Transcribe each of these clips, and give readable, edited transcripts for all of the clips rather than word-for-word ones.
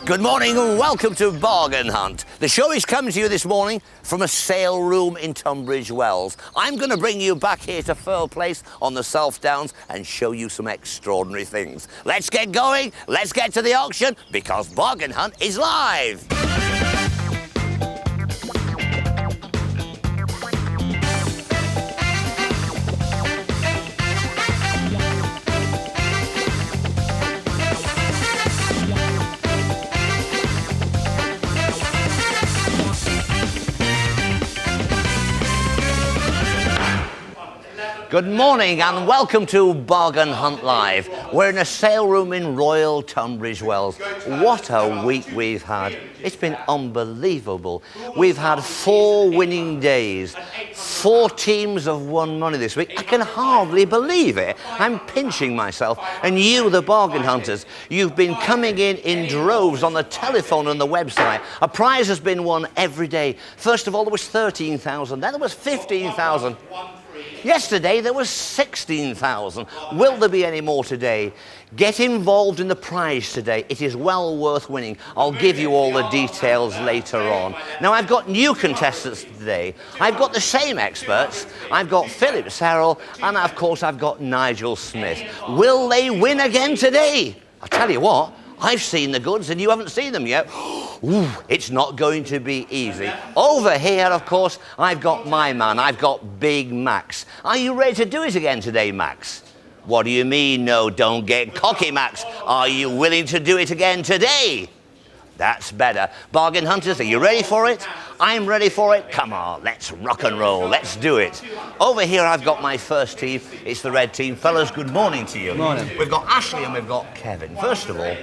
Good morning and welcome to Bargain Hunt. The show is coming to you this morning from a sale room in Tunbridge Wells. I'm going to bring you back here to Firle Place on the South Downs and show you some extraordinary things. Let's get going, let's get to the auction, because Bargain Hunt is live. Good morning and welcome to Bargain Hunt Live. We're in a sale room in Royal Tunbridge Wells. What a week we've had. It's been unbelievable. We've had 4 winning days. 4 teams have won money this week. I can hardly believe it. I'm pinching myself. And you, the bargain hunters, you've been coming in droves on the telephone and the website. A prize has been won every day. First of all, there was 13,000, then there was 15,000. Yesterday there was 16,000. Will there be any more today? Get involved in the prize today. It is well worth winning. I'll give you all the details later on. Now, I've got new contestants today. I've got the same experts. I've got Philip Serrell and, of course, I've got Nigel Smith. Will they win again today? I'll tell you what, I've seen the goods and you haven't seen them yet. Ooh, it's not going to be easy. Over here, of course, I've got my man. I've got Big Max. Are you ready to do it again today, Max? What do you mean, no, don't get cocky, Max? Are you willing to do it again today? That's better. Bargain hunters, are you ready for it? I'm ready for it. Come on, let's rock and roll. Let's do it. Over here, I've got my first team. It's the red team. Fellas, good morning to you. Good morning. We've got Ashley and we've got Kevin. First of all,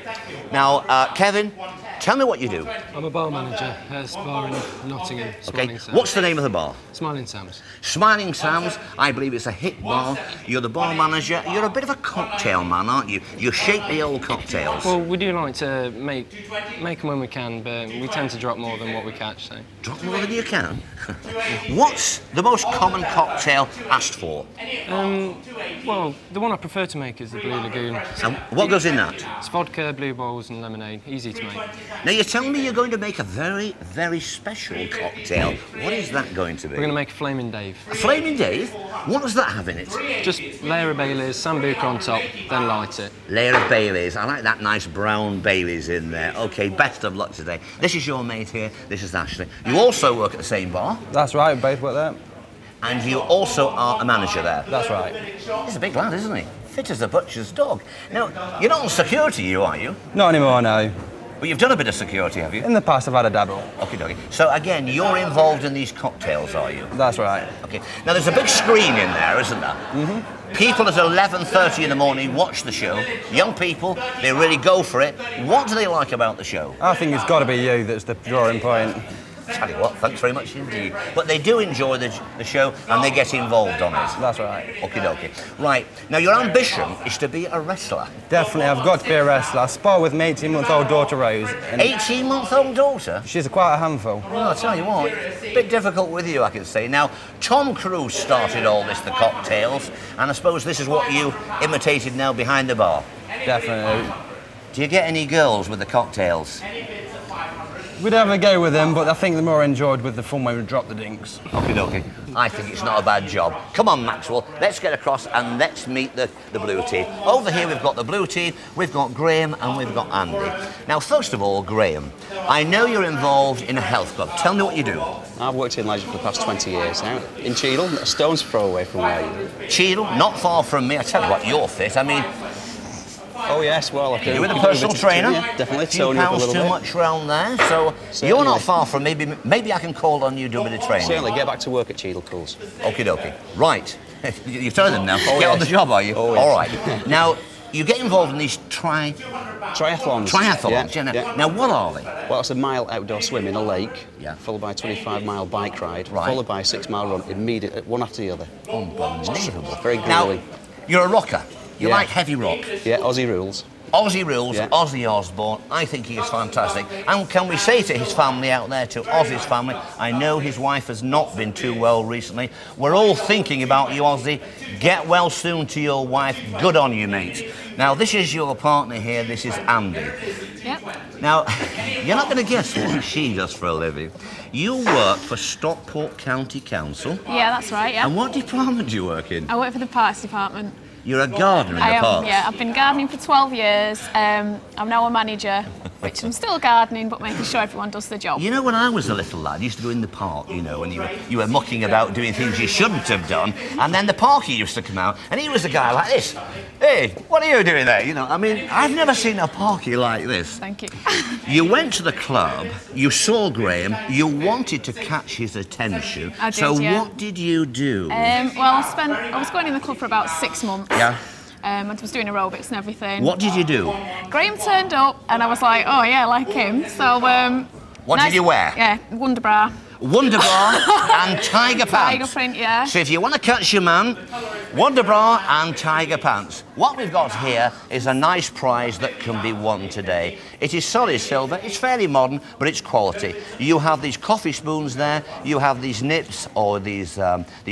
now, Kevin, tell me what you do. I'm a bar manager at a bar in Nottingham. Okay, what's the name of the bar? Smiling Sam's. Smiling Sam's. I believe it's a hit bar. You're the bar manager. You're a bit of a cocktail man, aren't you? You shape the old cocktails. Well, we do like to make them when we can, but we tend to drop more than what we catch, so. Drop more than you can? What's the most common cocktail asked for? Well, the one I prefer to make is the Blue Lagoon. And what goes in that? It's vodka, blue balls and lemonade. Easy to make. Now, you're telling me you're going to make a very, very special cocktail. What is that going to be? We're going to make a Flaming Dave. A Flaming Dave? What does that have in it? Just layer of Baileys, Sambuca on top, then light it. Layer of Baileys. I like that nice brown Baileys in there. OK, best of luck today. This is your mate here. This is Ashley. You also work at the same bar. That's right, we both work there. And you also are a manager there. That's right. He's a big lad, isn't he? Fit as a butcher's dog. Now, you're not on security, are you? Not anymore, no. But you've done a bit of security, have you? In the past, I've had a dabble. Okie dokie. So, again, you're involved in these cocktails, are you? That's right. OK. Now, there's a big screen in there, isn't there? Mm-hmm. People at 11:30 in the morning watch the show. Young people, they really go for it. What do they like about the show? I think it's got to be you that's the drawing point. Tell you what, thanks very much indeed. But they do enjoy the show and they get involved on it. That's right. Okie dokie. Right, now your ambition is to be a wrestler. Definitely, I've got to be a wrestler. I spar with my 18-month-old daughter Rose. 18-month-old daughter? She's quite a handful. Well, I'll tell you what, a bit difficult with you, I can say. Now, Tom Cruise started all this, the cocktails, and I suppose this is what you imitated now behind the bar. Definitely. Do you get any girls with the cocktails? We'd have a go with them, but I think they're more enjoyed with the fun when we drop the dinks. Okie dokie. I think it's not a bad job. Come on, Maxwell, let's get across and let's meet the blue team. Over here we've got the blue team, we've got Graham and we've got Andy. Now, first of all, Graham, I know you're involved in a health club. Tell me what you do. I've worked in leisure for the past 20 years now. In Cheadle, a stone's throw away from where you. Cheadle, not far from me. I tell you what, you're fit. I mean... Oh yes, well, I can. You're with a personal trainer. Yeah, definitely. A few pounds too much round there, so certainly. You're not far from me. Maybe I can call on you, do a bit of training. Certainly, get back to work at Cheadle Cools. Okie dokie. Right, you're telling them now. Oh, get on the job, are you? Oh, yes. All right. Now, you get involved in these triathlons. Triathlons, yeah. Now, what are they? Well, it's a mile outdoor swim in a lake, followed by a 25-mile bike ride, followed by a 6-mile run, immediately, one after the other. Unbelievable. Very grueling. Now, you're a rocker. You like heavy rock. Yeah, Aussie rules. Aussie rules, Ozzy Osbourne. I think he is fantastic. And can we say to his family out there, to Ozzy's family, I know his wife has not been too well recently. We're all thinking about you, Ozzy. Get well soon to your wife. Good on you, mate. Now, this is your partner here. This is Andy. Yep. Now, you're not going to guess what she does for a living. You work for Stockport County Council. Yeah, that's right, yeah. And what department do you work in? I work for the Parks Department. You're a gardener in the parks? Yeah. I've been gardening for 12 years. I'm now a manager, which I'm still gardening, but making sure everyone does the job. You know, when I was a little lad, I used to go in the park, you know, and you were mucking about doing things you shouldn't have done, and then the parkie used to come out, and he was a guy like this. Hey, what are you doing there? You know, I mean, I've never seen a parkie like this. Thank you. You went to the club, you saw Graham, you wanted to catch his attention. I did, so yeah. what did you do? Well, I was going in the club for about 6 months. Yeah. I was doing aerobics and everything. What did you do? Graham turned up, and I was like, oh yeah, I like him. So, What did you wear? Yeah, Wonder Bra. Wonder Bra and tiger pants. Tiger print, yeah. So if you want to catch your man, Wonder Bra and tiger pants. What we've got here is a nice prize that can be won today. It is solid silver, it's fairly modern, but it's quality. You have these coffee spoons there, you have these nips or these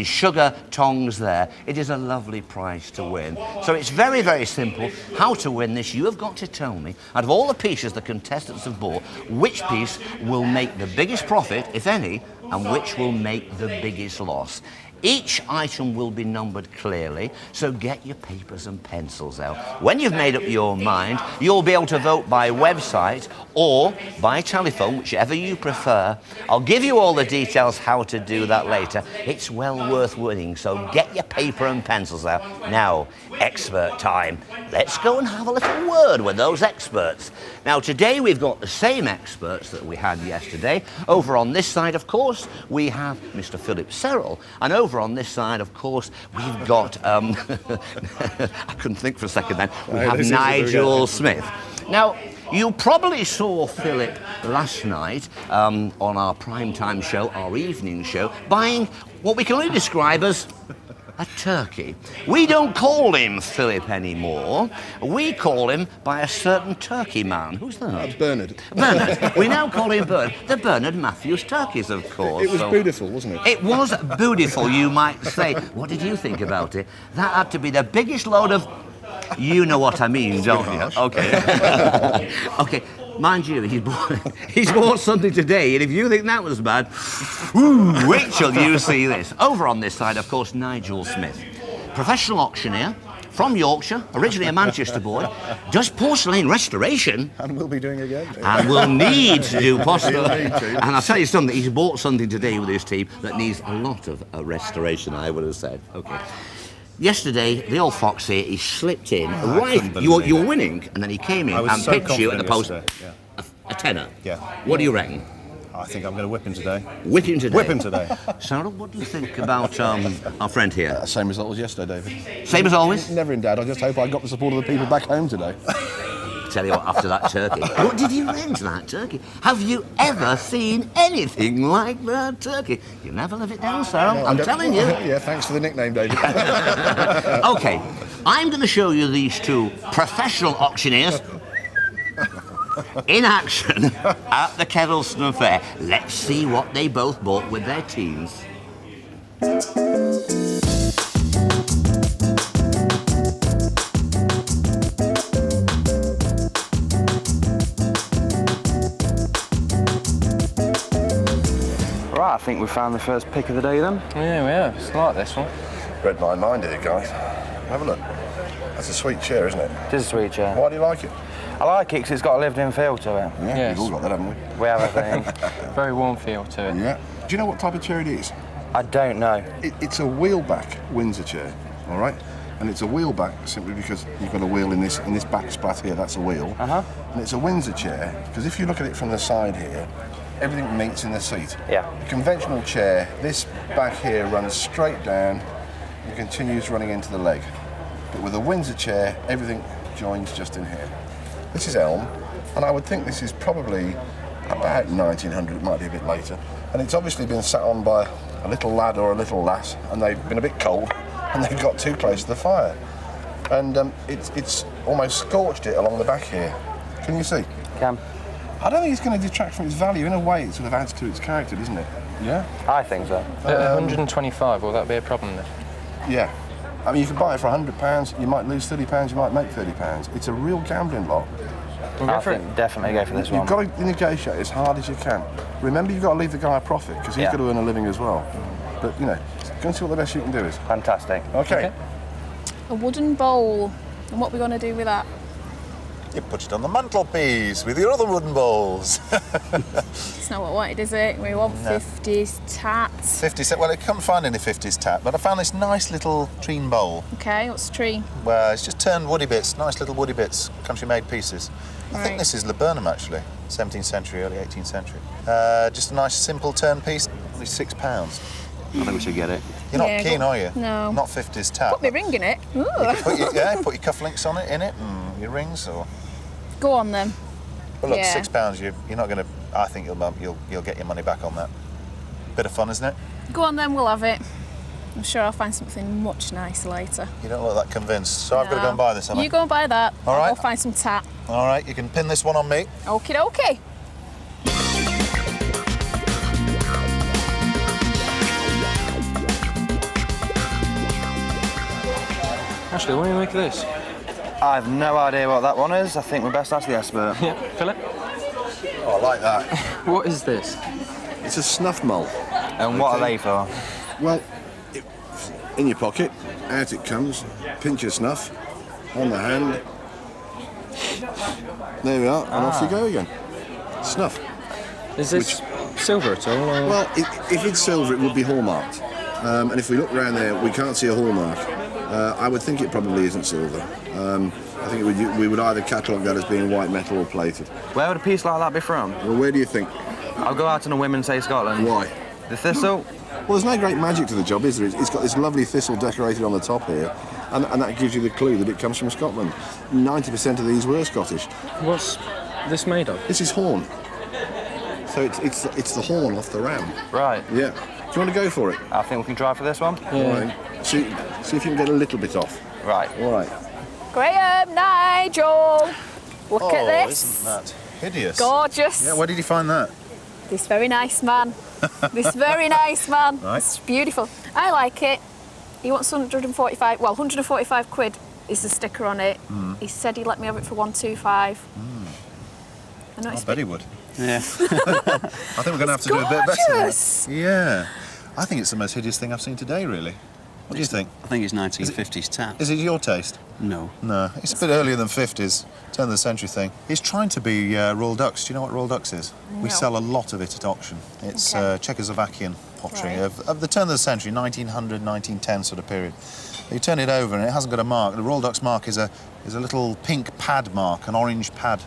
sugar tongs there. It is a lovely prize to win. So it's very, very simple. How to win this, you have got to tell me, out of all the pieces the contestants have bought, which piece will make the biggest profit, if any, and which will make the biggest loss. Each item will be numbered clearly, so get your papers and pencils out. When you've made up your mind, you'll be able to vote by website or by telephone, whichever you prefer. I'll give you all the details how to do that later. It's well worth winning, so get your paper and pencils out. Now, expert time. Let's go and have a little word with those experts. Now, today we've got the same experts that we had yesterday. Over on this side, of course, we have Mr. Philip Serrell, and over on this side, of course, we've got, I couldn't think for a second then, we have Nigel Smith. Now, you probably saw Philip last night on our primetime show, our evening show, buying what we can only describe as a turkey. We don't call him Philip anymore. We call him by a certain turkey man. Who's that? Bernard. Bernard. We now call him Bernard. The Bernard Matthews turkeys, of course. It was beautiful, wasn't it? It was beautiful, you might say. What did you think about it? That had to be the biggest load of... You know what I mean, don't you? Okay. Okay. Mind you, he's bought something today, and if you think that was bad, wait till you see this. Over on this side, of course, Nigel Smith, professional auctioneer from Yorkshire, originally a Manchester boy, does porcelain restoration. And we'll be doing again. And will need to do porcelain. He'll need to. And I'll tell you something, he's bought something today with his team that needs a lot of restoration, I would have said. Okay. Yesterday, the old fox here, he slipped in, right, you were winning, and then he came in and so picked you at the post. Yeah. A tenner? Yeah. What do you reckon? I think I'm going to whip him today. Whip him today? Whip him today. Sarah, what do you think about our friend here? Same result as yesterday, David. Same as always? Never in doubt. I just hope I got the support of the people back home today. Tell you what, after that turkey. What did you rent that turkey? Have you ever seen anything like that turkey? You never live it down, Sarah. No, I'm telling you. Yeah, thanks for the nickname, David. Okay, I'm going to show you these two professional auctioneers in action at the Kettleston Fair. Let's see what they both bought with their teams. Right, I think we found the first pick of the day then. Yeah, we have. It's like this one. Read my mind here, guys. Have a look. That's a sweet chair, isn't it? It is a sweet chair. Why do you like it? I like it because it's got a lived-in feel to it. Yeah, Yes. we've all got that, haven't we? We have, I think. Very warm feel to it. Yeah. Do you know what type of chair it is? I don't know. It's a wheelback Windsor chair, all right? And it's a wheelback simply because you've got a wheel in this back splat here, that's a wheel. Uh-huh. And it's a Windsor chair because if you look at it from the side here, everything meets in the seat. Yeah. A conventional chair, this back here runs straight down and continues running into the leg. But with a Windsor chair, everything joins just in here. This is elm, and I would think this is probably about 1900, it might be a bit later. And it's obviously been sat on by a little lad or a little lass, and they've been a bit cold, and they've got too close to the fire. And it's almost scorched it along the back here. Can you see? Cam? I don't think it's going to detract from its value. In a way, it sort of adds to its character, doesn't it? Yeah? I think so. At 125, will that be a problem then? Yeah. I mean, you can buy it for £100, you might lose £30, you might make £30. It's a real gambling lot. We'll go I for it. think definitely go for this one. You've got to negotiate as hard as you can. Remember, you've got to leave the guy a profit because he's Yeah. got to earn a living as well. But, you know, go and see what the best you can do is. Fantastic. Okay. A wooden bowl. And what are we going to do with that? You put it on the mantelpiece with your other wooden bowls. It's not what I wanted, is it? We want 50s tats. 50s, well, I couldn't find any 50s tap, but I found this nice little treen bowl Okay, what's tree? where it's just turned woody bits, nice little woody bits, country-made pieces. I think Right. this is laburnum, actually, 17th century, early 18th century. Just a nice, simple turn piece, only £6. I think we should get it. You're not Yeah, keen, go- are you? no. Not 50s tap. Put my ring in it. Ooh. Put your cufflinks on it, in it, and your rings, or... Go on then. But look, Yeah. £6, you're not going to... I think you'll get your money back on that. Bit of fun, isn't it? Go on then, we'll have it. I'm sure I'll find something much nicer later. You don't look that convinced, so I've got to go and buy this, haven't I? You go and buy that. All I'll right. go find some tat. All right, you can pin this one on me. Okie dokie. Ashley, what do you make of this? I've no idea what that one is. I think we're best ask the expert. Yeah, Philip? Oh, I like that. What is this? It's a snuff mull. And what are they for? Well, in your pocket, out it comes, pinch your snuff, on the hand. There we are, and off you go again. Snuff. Is this silver at all? Or? Well, if it's silver, it would be hallmarked. And if we look around there, we can't see a hallmark. I would think it probably isn't silver. I think we would either catalogue that as being white metal or plated. Where would a piece like that be from? Well, where do you think? I'll go out on a whim and say Scotland. Why? The thistle? Well, there's no great magic to the job, is there? It's got this lovely thistle decorated on the top here, and that gives you the clue that it comes from Scotland. 90% of these were Scottish. What's this made of? This is horn. So it's the horn off the ram. Right. Yeah. Do you want to go for it? I think we can try for this one. All right. See if you can get a little bit off. Right. All right. Graham, Nigel. Look Oh, at this. isn't that hideous? Gorgeous. Yeah, where did you find that? This very nice man. This very nice man. Right. It's beautiful. I like it. He wants 145 quid is the sticker on it. He said he'd let me have it for 125. I know I it's bet he would. Yeah. I think we're going to have to do a bit better than gorgeous. that. Yeah. I think it's the most hideous thing I've seen today, really. What do you think? I think it's 1950s tap. Is it your taste? No. No, it's a bit earlier than 50s, turn of the century thing. It's trying to be Royal Dux. Do you know what Royal Dux is? We No. sell a lot of it at auction. It's Okay. Czechoslovakian pottery Right. of the turn of the century, 1900, 1910 sort of period. You turn it over and it hasn't got a mark. The Royal Dux mark is a little pink pad mark, an orange pad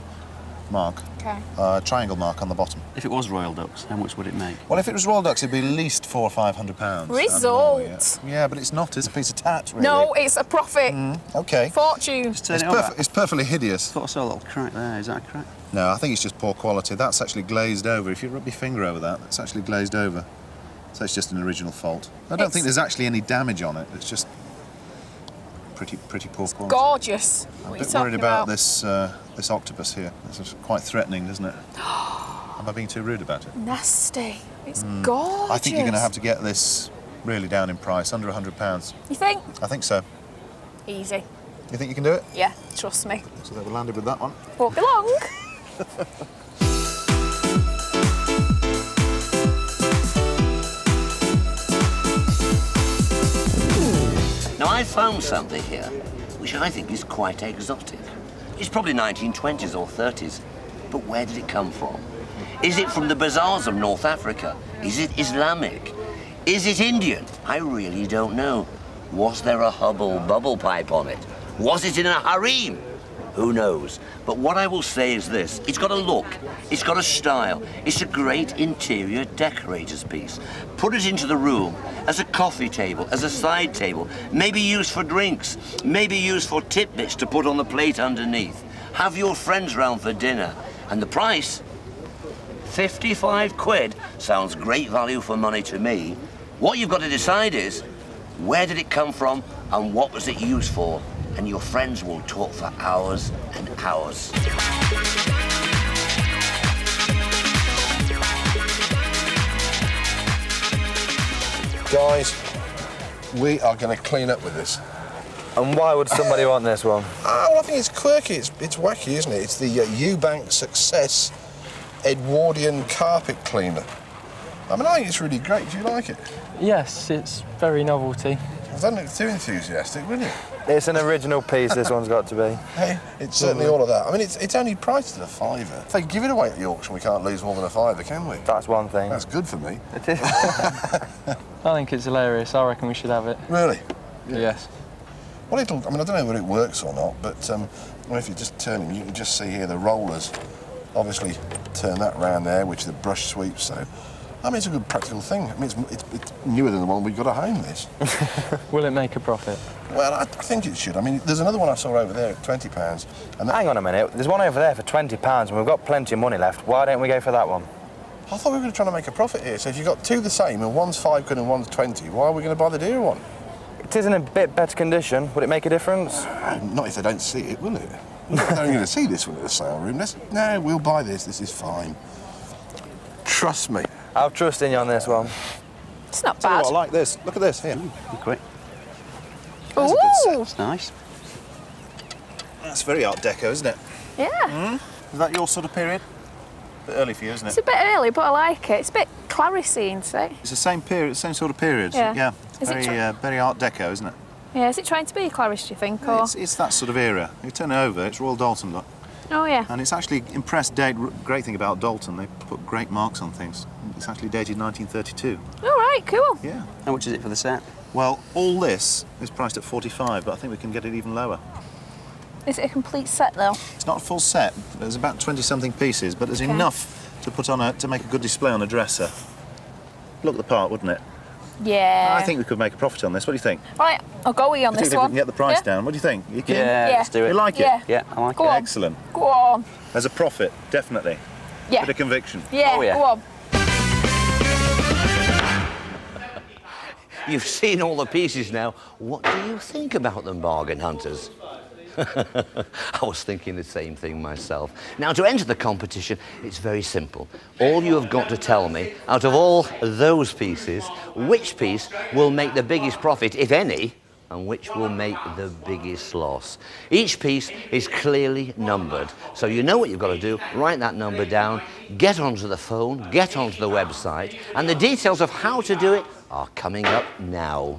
mark, Okay. triangle mark on the bottom. If it was Royal Dux, how much would it make? Well, if it was Royal Dux, it'd be at least £400 or £500. Result. Yeah, but it's not. It's a piece of tat, really. No, it's a profit. Okay. Fortune. Turn It's, it over. it's perfectly hideous. I thought I saw a little crack there. Is that a crack? No, I think it's just poor quality. That's actually glazed over. If you rub your finger over that, it's actually glazed over. So it's just an original fault. I don't think there's actually any damage on it. It's just pretty poor quality. Gorgeous. I'm What a are you bit talking worried about this octopus here. It's quite threatening, isn't it? Am I being too rude about it? Nasty. It's gorgeous. I think you're going to have to get this really down in price, under £100. You think? I think so. Easy. You think you can do it? Yeah, trust me. So that we landed with that one. Won't be long. Now, I found something here which I think is quite exotic. It's probably 1920s or 30s, but where did it come from? Is it from the bazaars of North Africa? Is it Islamic? Is it Indian? I really don't know. Was there a Hubble bubble pipe on it? Was it in a harem? Who knows? But what I will say is this. It's got a look. It's got a style. It's a great interior decorator's piece. Put it into the room as a coffee table, as a side table, maybe used for drinks, maybe used for tidbits to put on the plate underneath. Have your friends round for dinner. And the price? 55 quid. Sounds great value for money to me. What you've got to decide is, where did it come from and what was it used for? And your friends will talk for hours and hours. Guys, we are going to clean up with this. And why would somebody want this one? Well, I think it's quirky, it's wacky, isn't it? It's the Eubank Success Edwardian Carpet Cleaner. I mean, I think it's really great. Do you like it? Yes, it's very novelty. I don't look too enthusiastic, will you? It's an original piece, this one's got to be. Hey, it's certainly all of that. I mean, it's only priced at £5. If they give it away at the auction, we can't lose more than £5, can we? That's one thing. That's good for me. It is. I think it's hilarious. I reckon we should have it. Really? Yes. Well, I mean, I don't know whether it works or not, but well, if you just turn it, you can just see here the rollers. Obviously, turn that round there, which the brush sweeps. So, I mean, it's a good practical thing. I mean, it's newer than the one we got at home. This. Will it make a profit? Well, I think it should. I mean, there's another one I saw over there at £20, and Hang on a minute. There's one over there for £20, and we've got plenty of money left. Why don't we go for that one? I thought we were trying to make a profit here. So if you've got two the same, and one's £5 and one's 20, why are we going to buy the dearer one? It is in a bit better condition. Would it make a difference? Not if they don't see it, will it? They're only going to see this one at the sale room. No, we'll buy this. This is fine. Trust me. I'll trust in you on this one. It's not Tell you bad. what, I like this. Look at this here. Quick. Ooh. It's nice. That's very Art Deco, isn't it? Yeah. Is that your sort of period? A bit early for you, isn't It's it? a bit early, but I like it. It's a bit Claricine, see? It's the same period, same sort of period. Yeah. It's Is it very Art Deco, isn't it? Yeah, is it trying to be Clarice, do you think? Or... It's that sort of era. You turn it over, it's Royal Dalton, look. Oh, yeah. And it's actually impressed date. Great thing about Dalton, they put great marks on things. It's actually dated 1932. All right, cool. Yeah. How much is it for the set? Well, all this is priced at 45, but I think we can get it even lower. Is it a complete set, though? It's not a full set. There's about 20-something pieces, but there's Okay. enough to put on to make a good display on a dresser. Look the part, wouldn't it? Yeah. I think we could make a profit on this. What do you think? Right, I'll go on I this think if one. we can get the price Yeah? down. What do you think? You keen? Yeah, Yeah. let's do it. You like it? Yeah. Yeah, I like Go it. on. Excellent. Go on. There's a profit, definitely. Yeah. Bit of conviction. Yeah, Oh, yeah. go on. You've seen all the pieces now. What do you think about them, bargain hunters? I was thinking the same thing myself. Now, to enter the competition, it's very simple. All you have got to tell me, out of all those pieces, which piece will make the biggest profit, if any, and which will make the biggest loss. Each piece is clearly numbered, so you know what you've got to do. Write that number down, get onto the phone, get onto the website, and the details of how to do it are coming up now.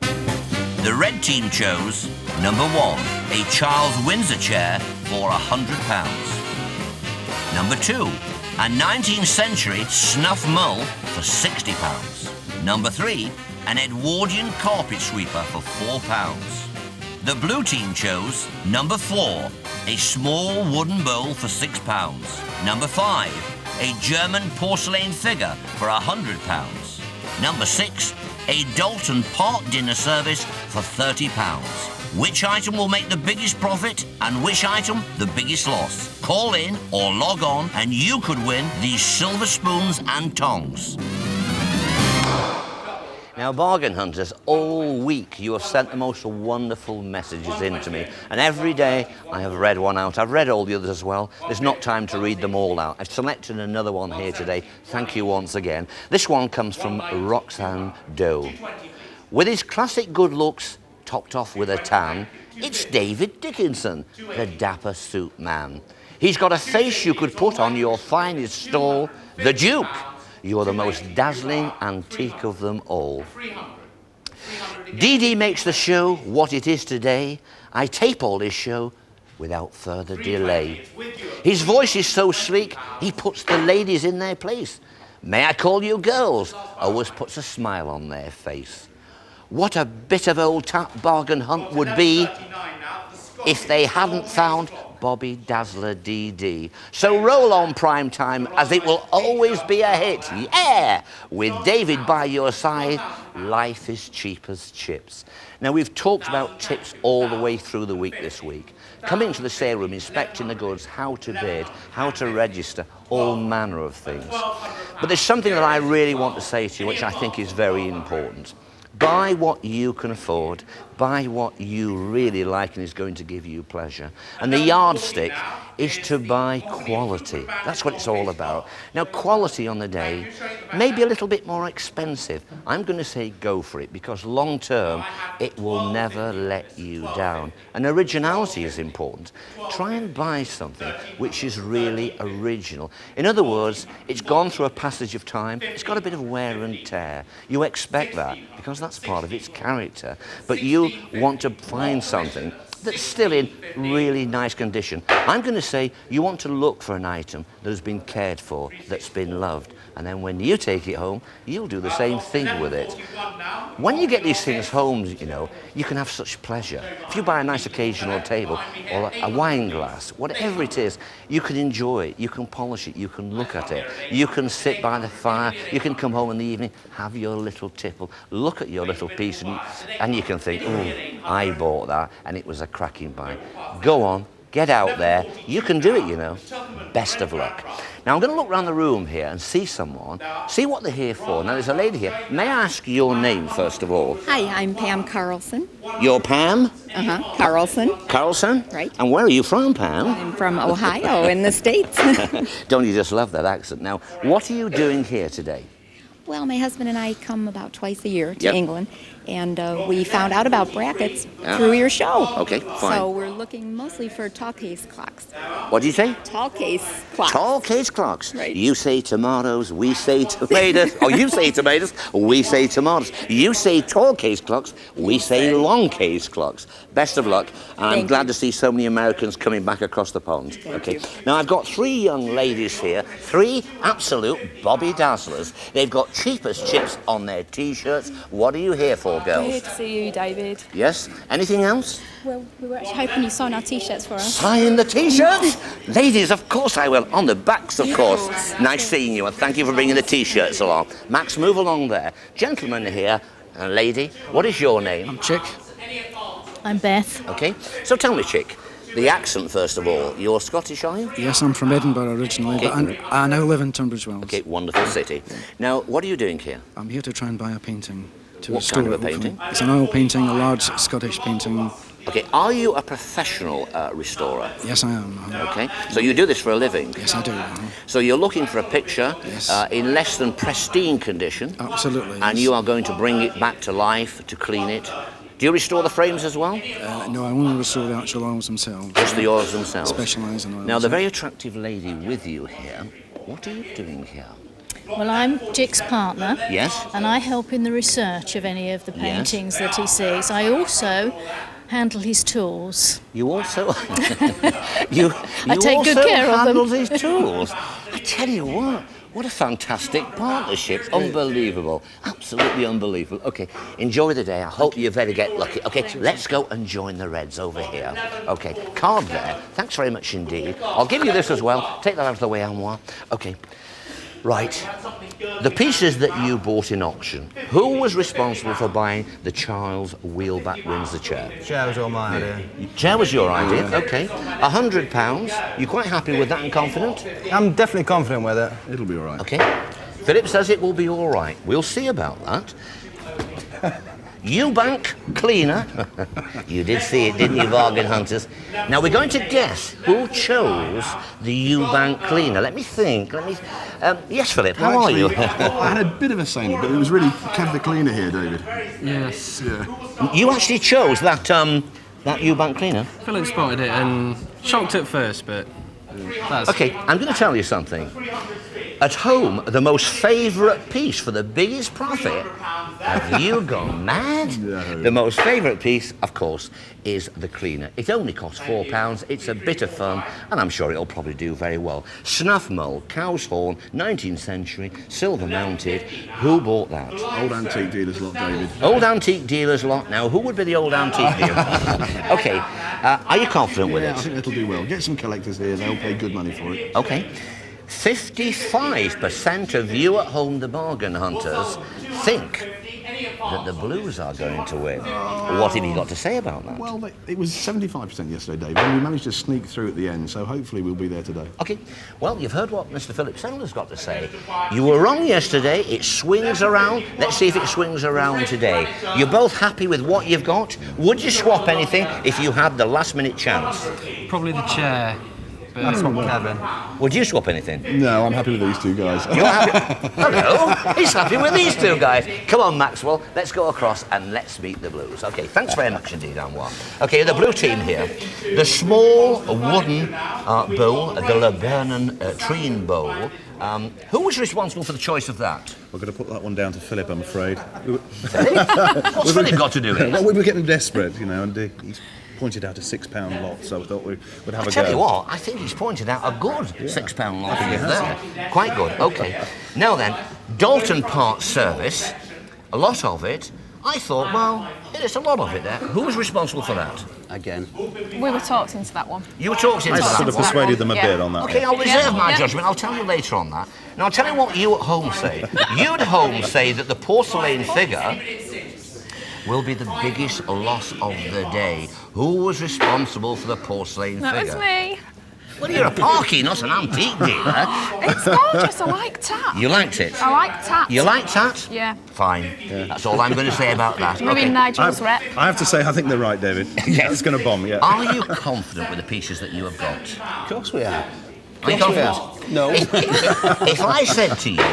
The red team chose number 1, a Charles Windsor chair for £100. Number 2, a 19th century snuff mull for £60. Number 3, an Edwardian carpet sweeper for £4. The blue team chose number 4, a small wooden bowl for £6. Number 5, a German porcelain figure for £100. Number 6, a Dalton Park dinner service for £30. Which item will make the biggest profit and which item the biggest loss? Call in or log on and you could win these silver spoons and tongs. Now, bargain hunters, all week you have sent the most wonderful messages in to me, and every day I have read one out. I've read all the others as well. There's not time to read them all out. I've selected another one here today. Thank you once again. This one comes from Roxanne Doe. With his classic good looks, topped off with a tan, it's David Dickinson, the dapper suit man. He's got a face you could put on your finest stall, the Duke. You're the most dazzling antique of them all. Dee Dee makes the show what it is today. I tape all his show without further delay. His voice is so sleek, he puts the ladies in their place. May I call you girls? Always puts a smile on their face. What a bit of old tap bargain hunt would be if they hadn't found Bobby Dazzler DD. So roll on prime time, as it will always be a hit. Yeah! With David by your side, life is cheap as chips. Now, we've talked about tips all the way through the week this week. Coming to the sale room, inspecting the goods, how to bid, how to register, all manner of things. But there's something that I really want to say to you, which I think is very important. Buy what you can afford. Buy what you really like and is going to give you pleasure. And the yardstick is to buy quality. That's what it's all about. Now, quality on the day may be a little bit more expensive. I'm going to say go for it, because long term, it will never let you down. And originality is important. Try and buy something which is really original. In other words, it's gone through a passage of time. It's got a bit of wear and tear. You expect that, because that's part of its character. But you want to find something that's still in really nice condition. I'm going to say you want to look for an item that has been cared for, that's been loved. And then when you take it home, you'll do the same thing with it. When you get these things home, you know, you can have such pleasure. If you buy a nice occasional table or a wine glass, whatever it is, you can enjoy it, you can polish it, you can look at it, you can sit by the fire, you can come home in the evening, have your little tipple, look at your little piece, and you can think, oh, I bought that and it was a cracking buy. Go on, get out there, you can do it, you know. Best of luck. Now I'm going to look around the room here and see someone, see what they're here for. Now there's a lady here. May I ask your name first of all? Hi, I'm Pam Carlson. You're Pam? Carlson. Carlson? Right. And where are you from, Pam? I'm from Ohio in the States. Don't you just love that accent? Now, what are you doing here today? Well, my husband and I come about twice a year to England, and we found out about brackets through your show. Okay, fine. So we're looking mostly for tall case clocks. What do you say? Tall case clocks. Tall case clocks. Right. You say tomatoes, we say tomatoes. Or you say tomatoes, we say tomatoes. You say tall case clocks, we say long case clocks. Best of luck. And I'm glad to see so many Americans coming back across the pond. Okay. Now I've got 3 young ladies here, 3 absolute Bobby Dazzlers. They've got cheapest chips on their T-shirts. What are you here for, girls? We're here to see you, David. Yes? Anything else? Well, we were actually hoping you'd sign our T-shirts for us. Sign the T-shirts? Ladies, of course I will. On the backs, of course. Nice seeing you, and thank you for bringing the T-shirts along. Max, move along there. Gentleman here, and lady, what is your name? I'm Chick. I'm Beth. Okay, so tell me, Chick, the accent first of all. You're Scottish, are you? Yes, I'm from Edinburgh originally, but I now live in Tunbridge Wells. Okay, wonderful city. Now, what are you doing here? I'm here to try and buy a painting. To What restore kind of a it, hopefully. painting? It's an oil painting, a large Scottish painting. Okay, are you a professional restorer? Yes, I am. Okay, so you do this for a living? Yes, I do. So you're looking for a picture in less than pristine condition? Absolutely. And you are going to bring it back to life, to clean it? Do you restore the frames as well? No, I only restore the actual oils themselves. Just the oils themselves? Specialise in oils. Now, the very attractive lady with you here, what are you doing here? Well, I'm Chick's partner. Yes. And I help in the research of any of the paintings that he sees. I also handle his tools. You also... you I take good care of them. handle these tools. I tell you what a fantastic partnership. Unbelievable. Absolutely unbelievable. Okay, enjoy the day. I hope you better get lucky. Okay, let's go and join the Reds over here. Okay, card there. Thanks very much indeed. I'll give you this as well. Take that out of the way, Anwar. Okay. Right, the pieces that you bought in auction, who was responsible for buying the Charles wheelback Windsor chair? Chair was all my idea. Chair was your idea, okay. £100, you quite happy with that and confident? I'm definitely confident with it. It'll be all right. Okay. Philip says it will be all right. We'll see about that. Eubank cleaner. You did see it, didn't you, bargain hunters? Now we're going to guess who chose the Eubank cleaner. Let me think. Yes, Philip. How are you? I had a bit of a say in it, but it was really Kev the cleaner here, David. Yes. Yeah. You actually chose that Eubank cleaner. Philip spotted it and shocked at first, but that's... Okay, I'm going to tell you something. At home, the most favourite piece for the biggest profit. Have you gone mad? No. The most favourite piece, of course, is the cleaner. It only costs £4. It's a bit of fun, and I'm sure it'll probably do very well. Snuff mull, cow's horn, 19th century, silver mounted. Who bought that? Old antique dealers lot, David. Old antique dealers lot. Now, who would be the old antique dealer? Okay, are you confident with Yeah, it? I think it'll do well. Get some collectors here, they'll pay good money for it. Okay. 55% of you at home, the bargain hunters, think that the Blues are going to win. What have you got to say about that? Well, it was 75% yesterday, David, and we managed to sneak through at the end, so hopefully we'll be there today. OK, well, you've heard what Mr. Philip Sandler's got to say. You were wrong yesterday, it swings around. Let's see if it swings around today. You're both happy with what you've got. Would you swap anything if you had the last-minute chance? Probably the chair. But That's what Kevin. Would you swap anything? No, I'm happy with these two guys. You're happy? Hello, he's happy with these two guys. Come on, Maxwell, let's go across and let's meet the Blues. OK, thanks very much indeed, Anwar. OK, the blue team here. The small wooden bowl, the Lebanon Trine bowl. Who was responsible for the choice of that? We're going to put that one down to Philip, I'm afraid. What's Philip got to do with it? Well, we were getting desperate, you know, and he's pointed out a £6 lot, so I thought we would have a go. I tell you what, I think he's pointed out a good £6 lot there. Quite good, OK. Now then, Dalton Park service, a lot of it. I thought, well, there's a lot of it there. Who was responsible for that? Again. We were talked into that one. You were talked into that one? I sort of persuaded them a bit on that. OK, I'll reserve my judgment. I'll tell you later on that. Now, I'll tell you what you at home say. You at home say that the porcelain figure will be the biggest loss of the day. Who was responsible for the porcelain figure? That was me. Well, you're a parky, not an antique dealer. It's gorgeous. I like tat. You liked it? I like tat. You like tat? Yeah. Fine. Yeah. That's all I'm going to say about that. Maybe Nigel's rep. I have to say, I think they're right, David. Yes. It's going to bomb, yeah. Are you confident with the pieces that you have got? Of course we are. Are you confident? No. If I said to you,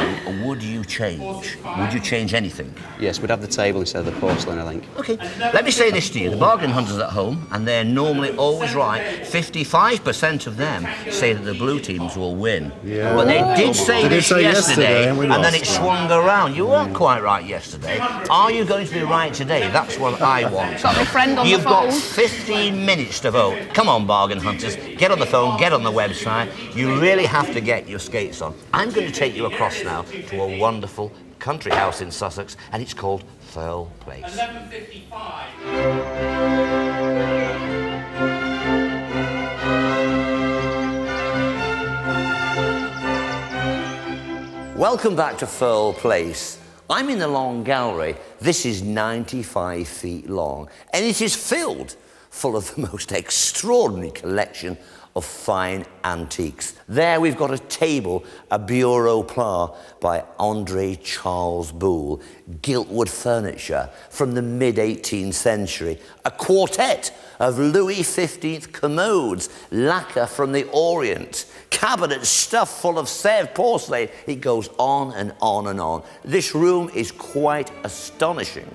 would you change? Would you change anything? Yes, we'd have the table instead of the porcelain, I think. OK, let me say this to you. The bargain hunters at home, and they're normally always right, 55% of them say that the blue teams will win. Yeah. But they did say this yesterday, and then it swung around. You weren't quite right yesterday. Are you going to be right today? That's what I want. Got my friend on You've the phone. got 15 minutes to vote. Come on, bargain hunters. Get on the phone, get on the website. You really have to get your skates on. I'm going to take you across now to a wonderful country house in Sussex, and it's called Firle Place. 11:55. Welcome back to Firle Place. I'm in the long gallery. This is 95 feet long, and it is filled full of the most extraordinary collection of fine antiques. There we've got a table, a bureau plat by André Charles Boulle, giltwood furniture from the mid-18th century, a quartet of Louis XV commodes, lacquer from the Orient, cabinets stuffed full of Sèvres porcelain. It goes on and on and on. This room is quite astonishing.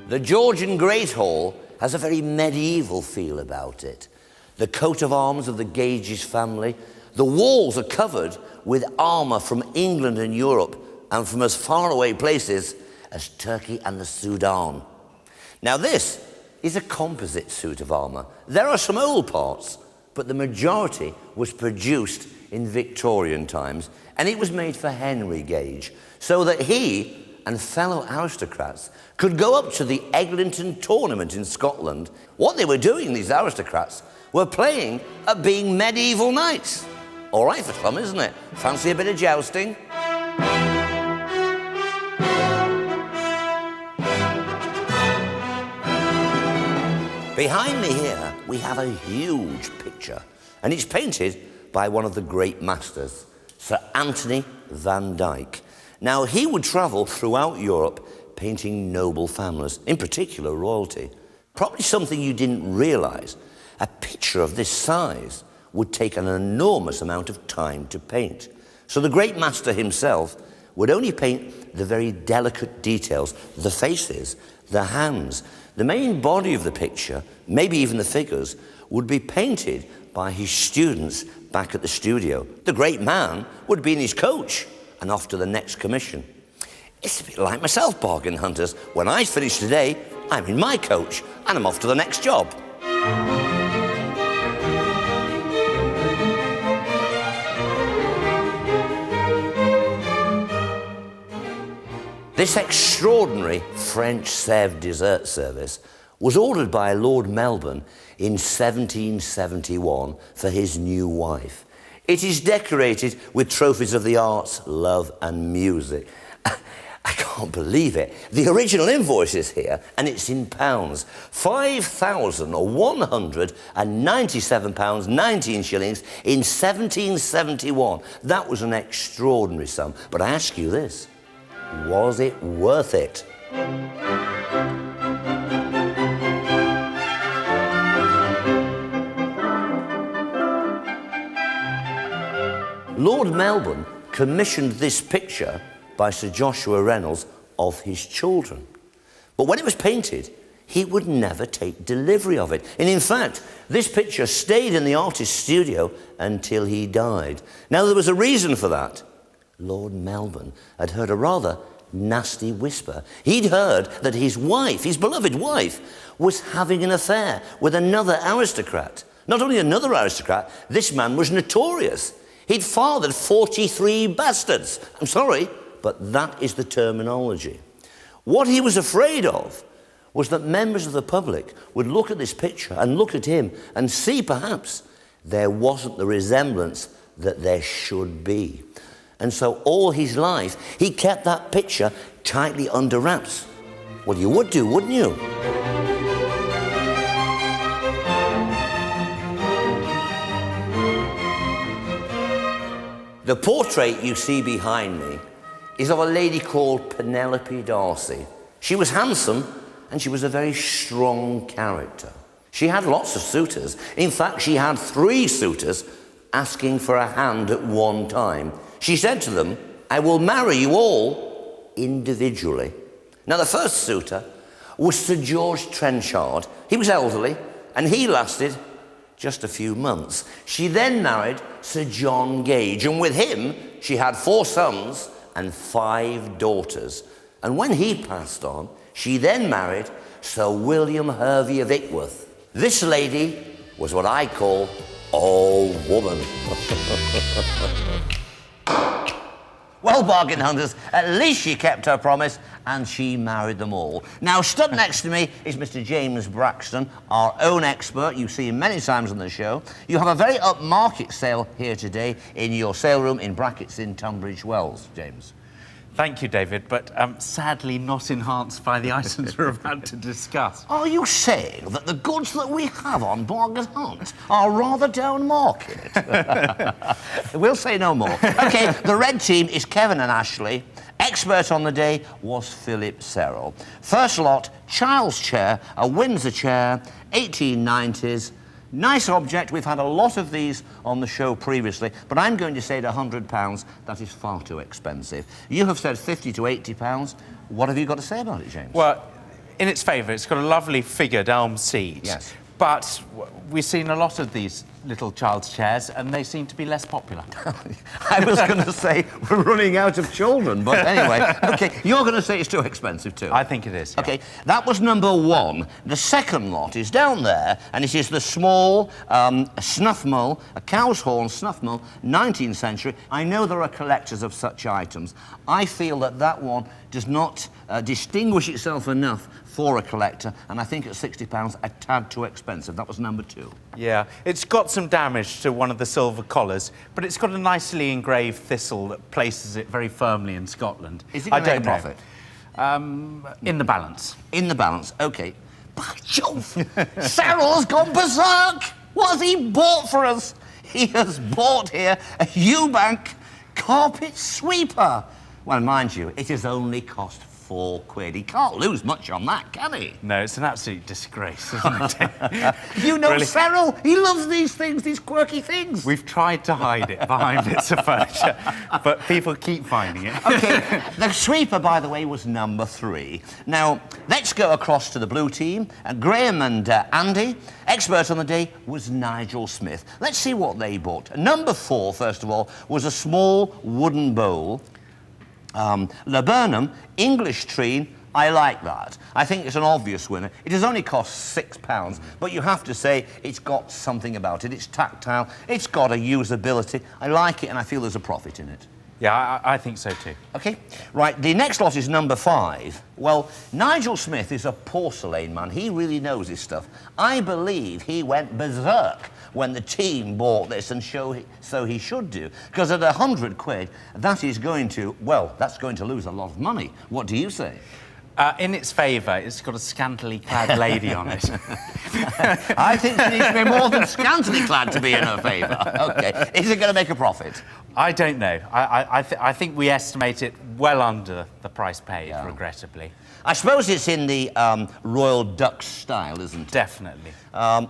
The Georgian Great Hall has a very medieval feel about it. The coat of arms of the Gages family. The walls are covered with armour from England and Europe and from as far away places as Turkey and the Sudan. Now this is a composite suit of armour. There are some old parts, but the majority was produced in Victorian times, and it was made for Henry Gage, so that he and fellow aristocrats could go up to the Eglinton tournament in Scotland. What they were doing, these aristocrats, were playing at being medieval knights. All right for some, isn't it? Fancy a bit of jousting? Behind me here, we have a huge picture, and it's painted by one of the great masters, Sir Anthony van Dyck. Now, he would travel throughout Europe painting noble families, in particular royalty. Probably something you didn't realise. A picture of this size would take an enormous amount of time to paint. So the great master himself would only paint the very delicate details, the faces, the hands. The main body of the picture, maybe even the figures, would be painted by his students back at the studio. The great man would be in his coach and off to the next commission. It's a bit like myself, bargain hunters. When I finish today, I'm in my coach and I'm off to the next job. This extraordinary French Sèvres dessert service was ordered by Lord Melbourne in 1771 for his new wife. It is decorated with trophies of the arts, love and music. I can't believe it. The original invoice is here, and it's in pounds. £5,197, 19 shillings in 1771. That was an extraordinary sum. But I ask you this, was it worth it? Lord Melbourne commissioned this picture by Sir Joshua Reynolds of his children. But when it was painted, he would never take delivery of it. And in fact, this picture stayed in the artist's studio until he died. Now, there was a reason for that. Lord Melbourne had heard a rather nasty whisper. He'd heard that his wife, his beloved wife, was having an affair with another aristocrat. Not only another aristocrat, this man was notorious. He'd fathered 43 bastards. I'm sorry, but that is the terminology. What he was afraid of was that members of the public would look at this picture and look at him and see perhaps there wasn't the resemblance that there should be. And so all his life, he kept that picture tightly under wraps. Well, you would do, wouldn't you? The portrait you see behind me is of a lady called Penelope Darcy. She was handsome and she was a very strong character. She had lots of suitors. In fact, she had 3 suitors asking for a hand at one time. She said to them, "I will marry you all individually." Now, the first suitor was Sir George Trenchard. He was elderly and he lasted just a few months. She then married Sir John Gage, and with him she had 4 sons and 5 daughters. And when he passed on, she then married Sir William Hervey of Ickworth. This lady was what I call all woman. Well, bargain hunters, at least she kept her promise and she married them all. Now, stood next to me is Mr. James Braxton, our own expert. You see him many times on the show. You have a very upmarket sale here today in your sale room in Brackets in Tunbridge Wells, James. Thank you, David, but sadly not enhanced by the items we're about to discuss. Are you saying that the goods that we have on Bargain Hunt are rather down market? We'll say no more. OK, the red team is Kevin and Ashley. Expert on the day was Philip Serrell. First lot, child's chair, a Windsor chair, 1890s. Nice object. We've had a lot of these on the show previously, but I'm going to say at £100, that is far too expensive. You have said £50 to £80. What have you got to say about it, James? Well, in its favour, it's got a lovely figured elm seat. Yes. But we've seen a lot of these little child's chairs, and they seem to be less popular. I was going to say we're running out of children, but anyway. OK, you're going to say it's too expensive too? I think it is, yeah. OK, that was number 1. The second lot is down there, and it is the small snuff mull, a cow's horn snuff mull, 19th century. I know there are collectors of such items. I feel that that one does not distinguish itself enough for a collector, and I think at £60 a tad too expensive. That was number 2. Yeah, it's got some damage to one of the silver collars, but it's got a nicely engraved thistle that places it very firmly in Scotland. Is it going to make a profit? In the balance. In the balance, OK. By Jove! Serrell's gone berserk! What has he bought for us? He has bought here a Eubank carpet sweeper. Well, mind you, it has only cost £4. He can't lose much on that, can he? No, it's an absolute disgrace, isn't it? You know Really? Serrell, he loves these things, these quirky things. We've tried to hide it behind bits of furniture, but people keep finding it. OK, the sweeper, by the way, was number 3. Now, let's go across to the blue team. Graham and Andy. Expert on the day was Nigel Smith. Let's see what they bought. Number 4, first of all, was a small wooden bowl. Laburnum, English tree, I like that. I think it's an obvious winner. It has only cost £6, but you have to say it's got something about it. It's tactile, it's got a usability. I like it and I feel there's a profit in it. Yeah, I think so too. OK, right, the next lot is number 5. Well, Nigel Smith is a porcelain man. He really knows his stuff. I believe he went berserk when the team bought this, and so he should do. Because at 100 quid, that is going to, well, that's going to lose a lot of money. What do you say? In its favour, it's got a scantily clad lady on it. I think she needs to be more than scantily clad to be in her favour. OK, is it going to make a profit? I don't know. I think we estimate it well under the price paid, regrettably. I suppose it's in the Royal Dutch style, isn't it? Definitely.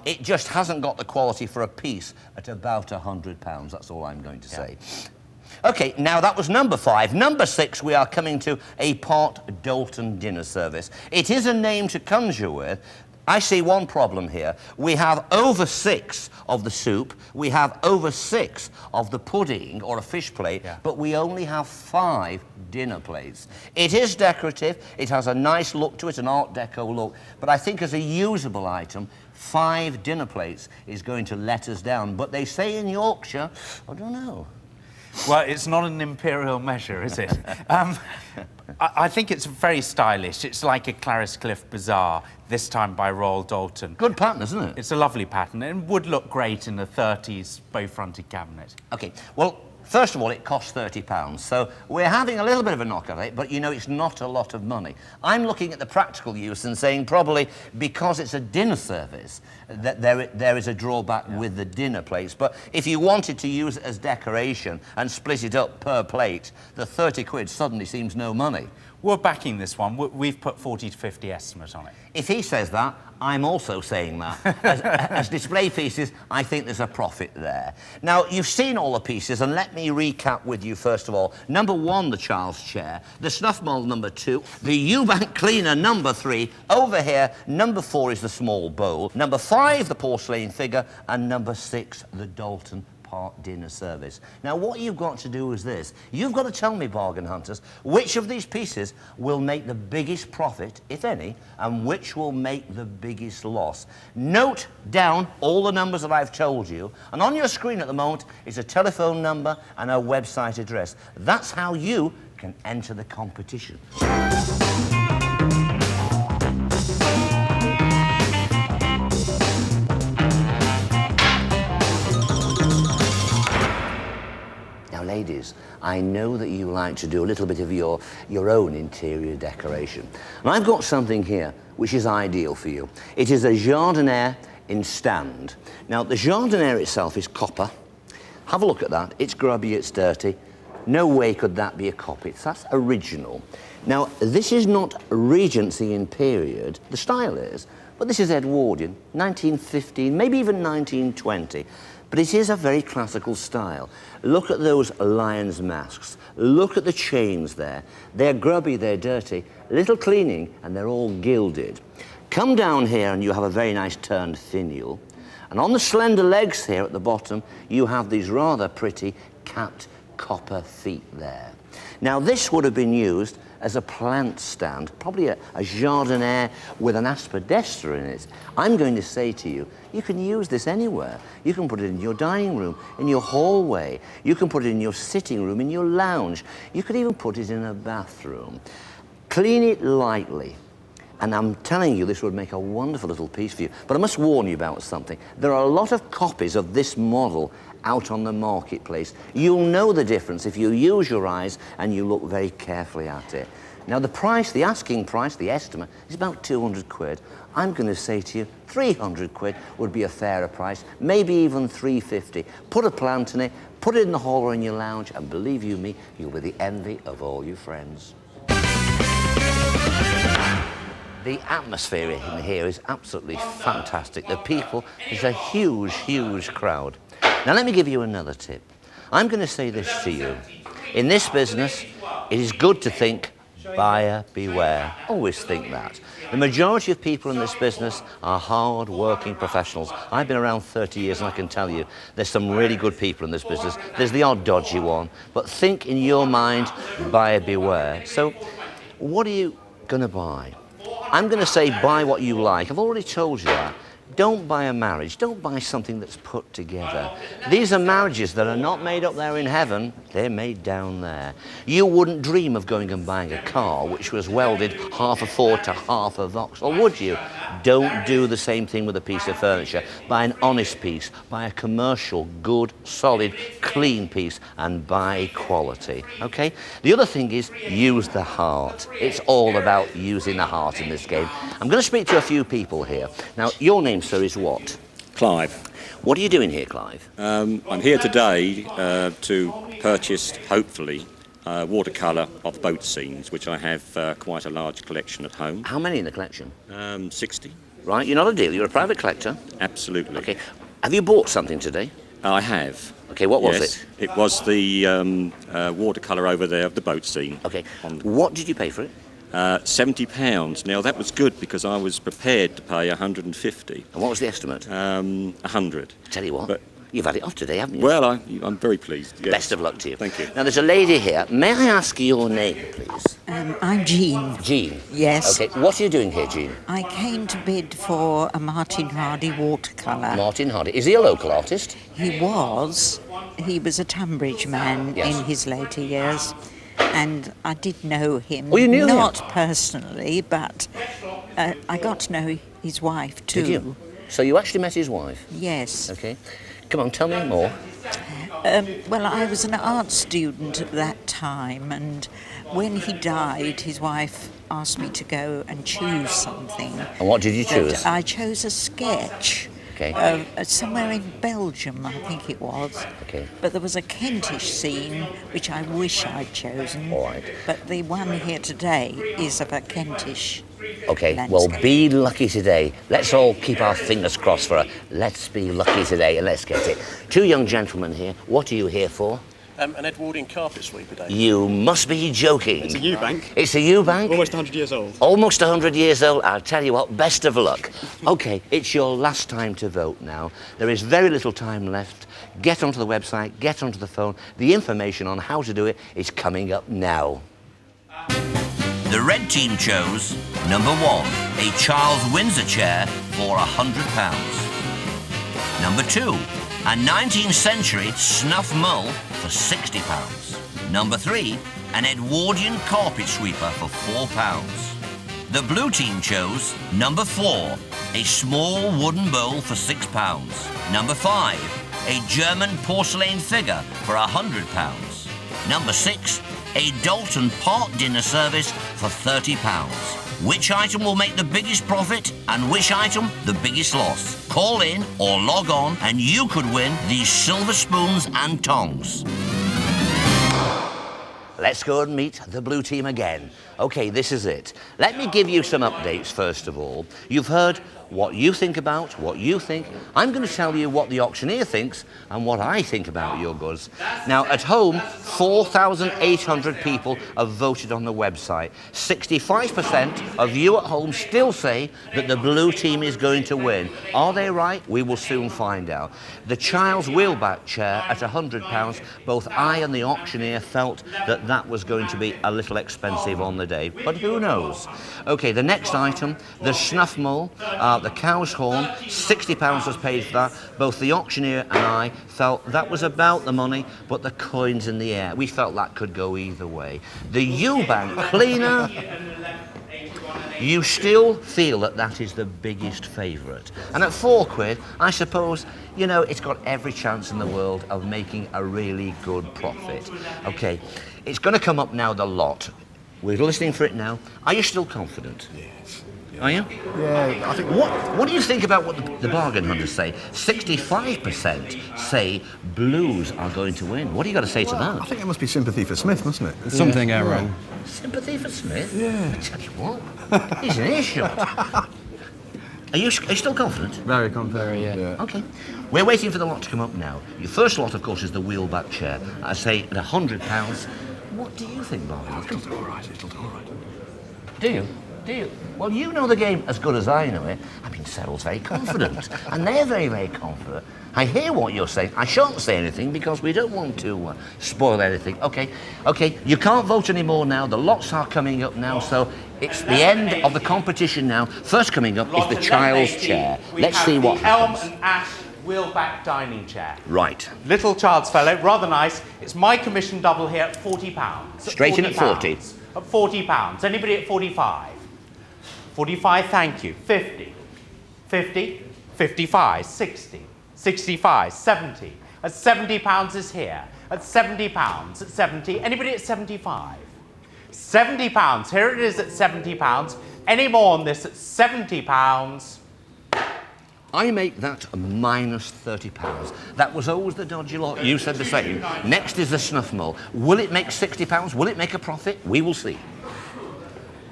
It just hasn't got the quality for a piece at about £100. That's all I'm going to say. OK, now that was number 5. Number 6, we are coming to a pot Dalton dinner service. It is a name to conjure with. I see one problem here. We have over 6 of the soup, we have over 6 of the pudding or a fish plate, but we only have 5 dinner plates. It is decorative, it has a nice look to it, an Art Deco look, but I think as a usable item, 5 dinner plates is going to let us down. But they say in Yorkshire, I don't know. Well, it's not an imperial measure, is it? I think it's very stylish. It's like a Clariscliffe Bazaar, this time by Royal Dalton. Good pattern, isn't it? It's a lovely pattern and would look great in a 30s bow-fronted cabinet. OK, well, first of all, it costs £30, so we're having a little bit of a knock at it, but, you know, it's not a lot of money. I'm looking at the practical use and saying probably because it's a dinner service that there is a drawback with the dinner plates. But if you wanted to use it as decoration and split it up per plate, the 30 quid suddenly seems no money. We're backing this one. We've put 40 to 50 estimate on it. If he says that, I'm also saying that. As display pieces, I think there's a profit there. Now, you've seen all the pieces, and let me recap with you first of all. Number 1, the child's chair. The snuff mould, number 2. The Eubank cleaner, number 3. Over here, number 4 is the small bowl. Number 5, the porcelain figure. And number 6, the Dalton part dinner service. Now, what you've got to do is this. You've got to tell me, bargain hunters, which of these pieces will make the biggest profit, if any, and which will make the biggest loss. Note down all the numbers that I've told you, and on your screen at the moment is a telephone number and a website address. That's how you can enter the competition. Ladies, I know that you like to do a little bit of your own interior decoration. And I've got something here which is ideal for you. It is a jardiniere in stand. Now, the jardiniere itself is copper. Have a look at that. It's grubby, it's dirty. No way could that be a copy. That's original. Now, this is not Regency in period. The style is, but this is Edwardian, 1915, maybe even 1920. But it is a very classical style. Look at those lion's masks. Look at the chains there. They're grubby, they're dirty. Little cleaning, and they're all gilded. Come down here and you have a very nice turned finial. And on the slender legs here at the bottom, you have these rather pretty capped copper feet there. Now, this would have been used as a plant stand, probably a jardiniere with an aspidistra in it. I'm going to say to you, you can use this anywhere. You can put it in your dining room, in your hallway. You can put it in your sitting room, in your lounge. You could even put it in a bathroom. Clean it lightly. And I'm telling you, this would make a wonderful little piece for you. But I must warn you about something. There are a lot of copies of this model out on the marketplace. You'll know the difference if you use your eyes and you look very carefully at it. Now, the price, the asking price, the estimate, is about 200 quid. I'm going to say to you, 300 quid would be a fairer price, maybe even 350. Put a plant in it, put it in the hall or in your lounge, and believe you me, you'll be the envy of all your friends. The atmosphere in here is absolutely fantastic. The people, there's a huge, huge crowd. Now, let me give you another tip. I'm going to say this to you. In this business, it is good to think, buyer beware. Always think that. The majority of people in this business are hard-working professionals. I've been around 30 years, and I can tell you there's some really good people in this business. There's the odd dodgy one, but think in your mind, buyer beware. So, what are you going to buy? I'm going to say buy what you like. I've already told you that. Don't buy a marriage. Don't buy something that's put together. These are marriages that are not made up there in heaven. They're made down there. You wouldn't dream of going and buying a car which was welded half a Ford to half a Vauxhall, would you? Don't do the same thing with a piece of furniture. Buy an honest piece. Buy a commercial, good, solid, clean piece, and buy quality, okay? The other thing is use the heart. It's all about using the heart in this game. I'm going to speak to a few people here. Now, your name, sir, is what? Clive. What are you doing here, Clive? I'm here today to purchase, hopefully, watercolour of boat scenes, which I have quite a large collection at home. How many in the collection? 60. Right, you're not a dealer, you're a private collector? Absolutely. Okay. Have you bought something today? I have. Okay, what was Yes, it? It was the watercolour over there of the boat scene. Okay. What did you pay for it? £70. Now, that was good because I was prepared to pay 150. And what was the estimate? 100. Tell you what, But, you've had it off today, haven't you? well, I'm very pleased. Yes. Best of luck to you. Thank you. Now, there's a lady here. May I ask your name, please? I'm Jean. Jean? Yes. Okay, what are you doing here, Jean? I came to bid for a Martin Hardy watercolour. Martin Hardy. Is he a local artist? He was. He was a Tunbridge man in his later years. And I did know him. Oh, you knew him? Not personally, but I got to know his wife too. Did you? So you actually met his wife? Yes. Okay. Come on, tell me more. Well, I was an art student at that time, and when he died, his wife asked me to go and choose something. And what did you choose? I chose a sketch. Okay. Somewhere in Belgium, I think it was. Okay. But there was a Kentish scene which I wish I'd chosen. All right. But the one here today is of a Kentish Okay, landscape. well, be lucky today. Let's all keep our fingers crossed for her. Let's be lucky today and let's get it. Two young gentlemen here. What are you here for? An Edwardian carpet sweeper, Dave. You must be joking. It's a Eubank. It's a Eubank? Almost 100 years old. Almost 100 years old. I'll tell you what, best of luck. OK, it's your last time to vote now. There is very little time left. Get onto the website, get onto the phone. The information on how to do it is coming up now. The red team chose number 1, a Charles Windsor chair for £100. Number 2, a 19th century snuff mull for £60. Number 3, an Edwardian carpet sweeper for £4. The blue team chose number 4, a small wooden bowl for £6. Number 5, a German porcelain figure for £100. Number 6, a Dalton Park dinner service for £30. Which item will make the biggest profit and which item the biggest loss? Call in or log on and you could win these silver spoons and tongs. Let's go and meet the blue team again. OK, this is it. Let me give you some updates first of all. You've heard what you think about, what you think. I'm going to tell you what the auctioneer thinks and what I think about your goods. Now, at home, 4,800 people have voted on the website. 65% of you at home still say that the blue team is going to win. Are they right? We will soon find out. The child's wheelback chair at £100, both I and the auctioneer felt that that was going to be a little expensive on the day, but who knows? OK, the next item, the snuff mull, the cow's horn, £60 was paid for that. Both the auctioneer and I felt that was about the money, but the coin's in the air. We felt that could go either way. The Eubank cleaner, you still feel that that is the biggest favourite. And at £4, I suppose, you know, it's got every chance in the world of making a really good profit. OK, it's going to come up now, the lot. We're listening for it now. Are you still confident? Yes. Are you? Yeah, I think... What do you think about what the bargain hunters say? 65% say blues are going to win. What do you got to say to that? I think it must be sympathy for Smith, mustn't it? There's something wrong. Sympathy for Smith? Yeah. I tell you what, he's an earshot. Are you still confident? Very confident, yeah. OK. We're waiting for the lot to come up now. Your first lot, of course, is the wheelback chair. I say at £100. What do you think, Barney? It'll do all right, it'll do all right. Do you? Do you? Well, you know the game as good as I know it. I mean, Cyril's very confident, and they're very, very confident. I hear what you're saying. I shan't say anything because we don't want to spoil anything. OK, OK, you can't vote anymore now. The lots are coming up now, so It's the end of the competition now. First coming up is the child's chair. Let's see what happens. Elm and ash wheelback dining chair. Right. Little child's fellow, rather nice. It's my commission double here at £40. Straight in at 40. At £40. Anybody at 45? 45, thank you. 50. 50. 55. 60. 65. 70. At £70 is here. At £70. At 70. Anybody at 75? £70. Here it is at £70. Any more on this at £70? I make that minus £30. That was always the dodgy lot. You said the same. Next is the snuff mull. Will it make £60? Will it make a profit? We will see.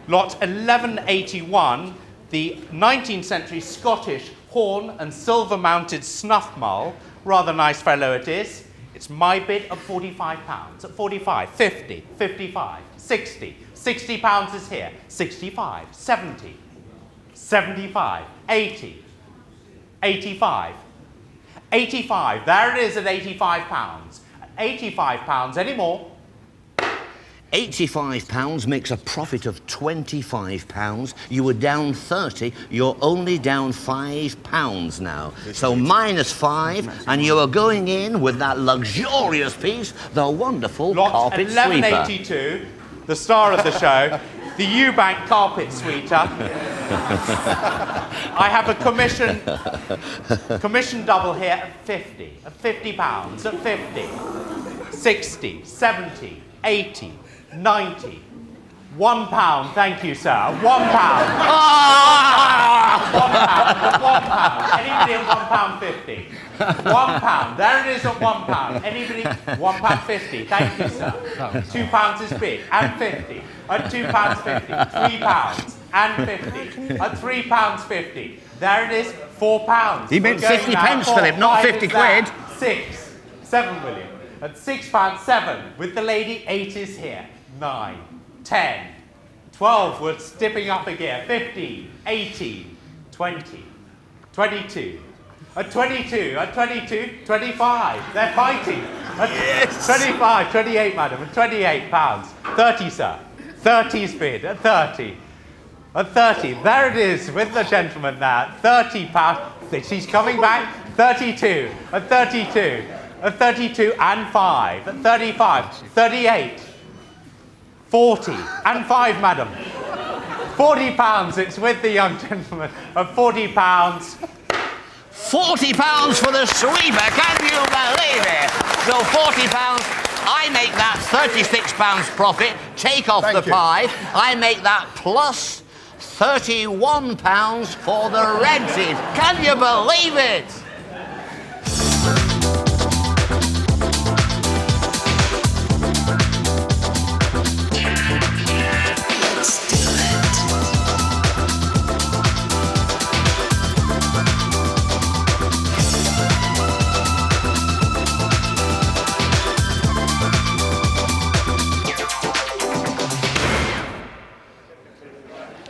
Lot 1181, the 19th century Scottish horn and silver mounted snuff mull. Rather nice fellow it is. It's my bid at £45. At 45, 50, 55, 60. £60 is here. 65, 70, 75, 80, 85, 85. There it is at £85. At £85, any more? £85 makes a profit of £25. You were down 30. You're only down £5 now. So minus 5, and you are going in with that luxurious piece, the wonderful Lot carpet sweeper. 1182, the star of the show, the Eubank carpet sweeper. I have a commission double here at 50, at £50, at 50, 60, 70, 80, 90, £1, thank you, sir. £1. £1. Anybody at £1.50? £1. There it is at £1. Anybody? £1.50. Thank you, sir. £2 is bid. And 50. At £2.50. £3 and 50. At £3.50. There it is. £4. He meant 50 pence, Philip, not 50 quid. 6. 7 million. At £6, 7. With the lady, 8 is here. 9, 10, 12, we're dipping up again. 15, 18, 20, 22. At 22, 25. They're fighting. At 25, 28, madam. At £28. 30, sir. 30's bid. At 30. At 30. There it is with the gentleman now. £30. She's coming back. 32. At 32. At 32 and 5. At 35. 38. 40 and 5, madam. £40. It's with the young gentleman of £40. £40 for the sweeper. Can you believe it? So £40. I make that £36 profit. Take off the pie. I make that plus £31 for the red team. Can you believe it?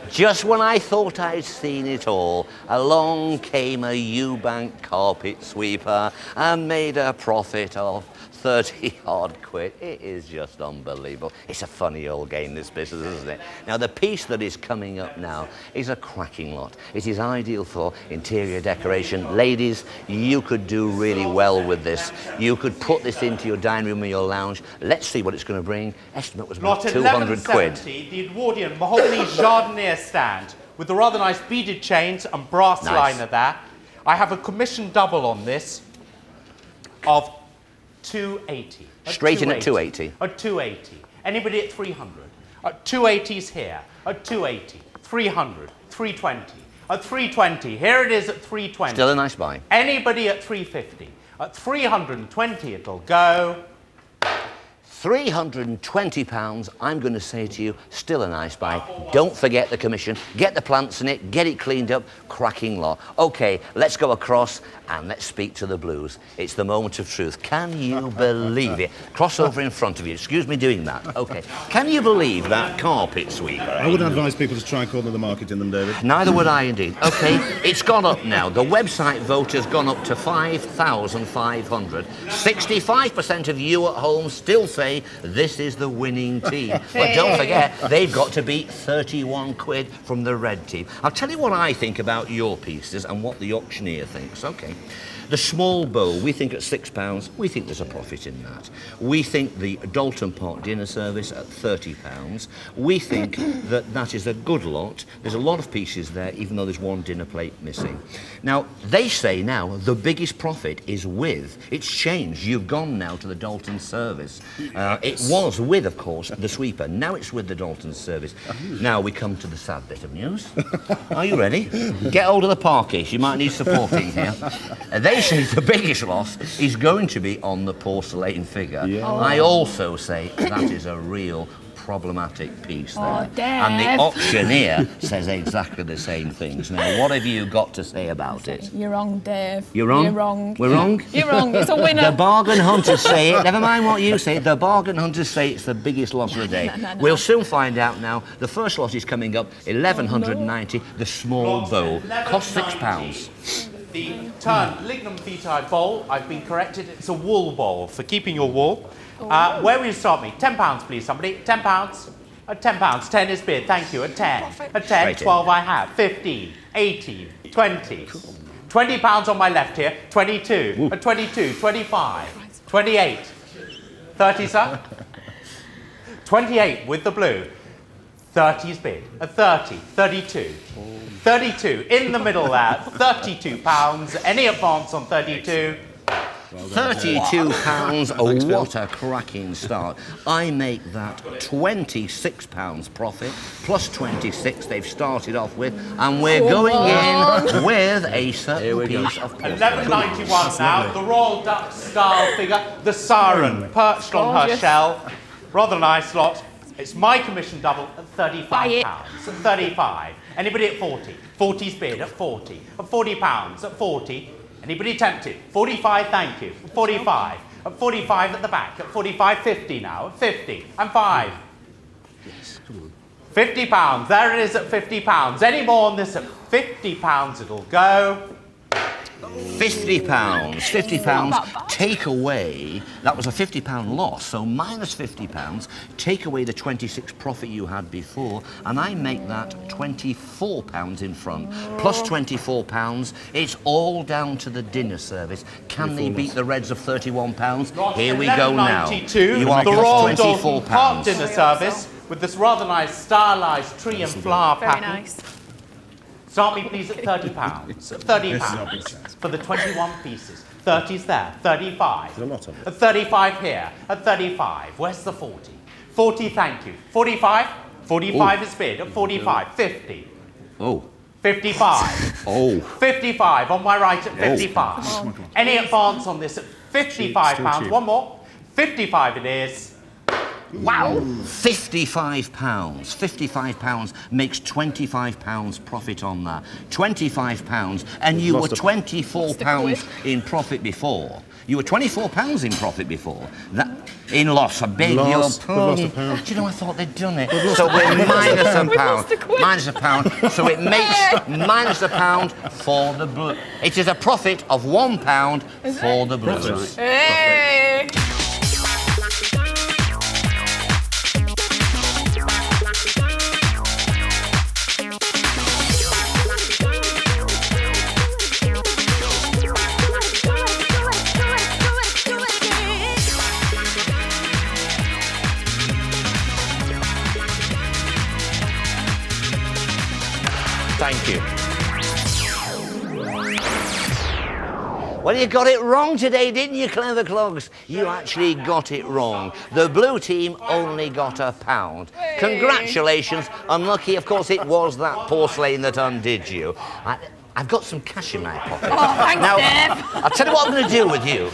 Just when I thought I'd seen it all, along came a Eubank carpet sweeper and made a profit of 30-odd quid. It is just unbelievable. It's a funny old game, this business, isn't it? Now, the piece that is coming up now is a cracking lot. It is ideal for interior decoration. Ladies, you could do really well with this. You could put this into your dining room or your lounge. Let's see what it's going to bring. Estimate was about 200 quid. The Edwardian mahogany jardinier stand with the rather nice beaded chains and brass liner there. I have a commission double on this of 280. Straight in at 280. At 280. Anybody at 300? At 280's here. At 280. 300. 320. At 320. Here it is at 320. Still a nice buy. Anybody at 350? At 320 it'll go. £320, I'm going to say to you, still a nice buy. Don't forget the commission. Get the plants in it, get it cleaned up, cracking lot. OK, let's go across and let's speak to the blues. It's the moment of truth. Can you believe it? Cross over in front of you. Excuse me doing that. OK. Can you believe that carpet sweeper? I wouldn't advise people to try and corner the market in them, David. Neither would I, indeed. OK, it's gone up now. The website vote has gone up to 5,500. 65% of you at home still say say this is the winning team. But don't forget, they've got to beat 31 quid from the red team. I'll tell you what I think about your pieces and what the auctioneer thinks. OK. The small bowl, we think at £6, we think there's a profit in that. We think the Dalton Park dinner service at £30. We think that that is a good lot. There's a lot of pieces there, even though there's one dinner plate missing. Now, they say now the biggest profit is with. It's changed. You've gone now to the Dalton service. It was with, of course, the sweeper. Now it's with the Dalton service. Now we come to the sad bit of news. Are you ready? Get hold of the parkies. You might need supporting here. They say the biggest loss is going to be on the porcelain figure. Yeah. I also say that is a real problematic piece there. And the auctioneer says exactly the same things. Now, what have you got to say about it? You're wrong, Dave. You're wrong? You're wrong. We're wrong? You're wrong. It's a winner. The bargain hunters say it. Never mind what you say. The bargain hunters say it's the biggest loss of the day. No. We'll soon find out now. The first lot is coming up, 1190. The small bowl costs £6. The turned lignum vitae bowl, I've been corrected, it's a wool bowl for keeping your wool. Where will you start me? £10, please, somebody. £10. At £10. 10 is bid, thank you. At 10. At 10, 12 I have. 15, 18, 20. £20 on my left here. 22. At 22, 25, 28. 30, sir? 28 with the blue. 30 is bid. At 30, 32. 32 in the middle there, £32. Any advance on 32? £32, oh, what a cracking start. I make that £26 profit, plus 26 they've started off with, and we're going in with a certain piece of porcelain. 1191 now, the Royal Dutch style figure, the siren perched on her shell. Rather nice lot. It's my commission double at £35. At 35. Anybody at 40? 40's bid at 40. At £40 at 40. Anybody tempted? 45, thank you. 45. At 45 at the back. At 45, 50 now. At 50. And 5. Yes, come on. £50. There it is at £50. Any more on this at £50 it'll go. £50, £50, take away, that was a £50 loss, so minus £50, take away the 26 profit you had before, and I make that £24 in front, plus £24, it's all down to the dinner service. Can they beat the Reds of £31? Here we go now. You are the Royal £24. Park dinner service with this rather nice stylised tree and flower pattern. Very nice. Start me please at £30. £30 for the 21 pieces. 30's there. 35. There's a lot of it. At 35 here. At 35. Where's the 40? 40, thank you. 45. 45 is bid. At 45. 50. Oh. 55. Oh. 55 on my right at 55. Oh. Any advance on this at £55? One more. 55 it is. Wow! £55. £55 makes £25 profit on that. £25, and you were £24 in profit before. You were £24 in profit before. That in loss, I beg your pardon. Do you know, I thought they'd done it. So we're minus a pound. Minus a pound. So it makes minus a pound for the blue. It is a profit of £1 for the blues. Hey! Thank you. Well, you got it wrong today, didn't you, clever clogs? You actually got it wrong. The blue team only got £1. Congratulations. Unlucky, of course, it was that porcelain that undid you. I've got some cash in my pocket. Oh, thanks, now, Dave. I'll tell you what I'm going to do with you.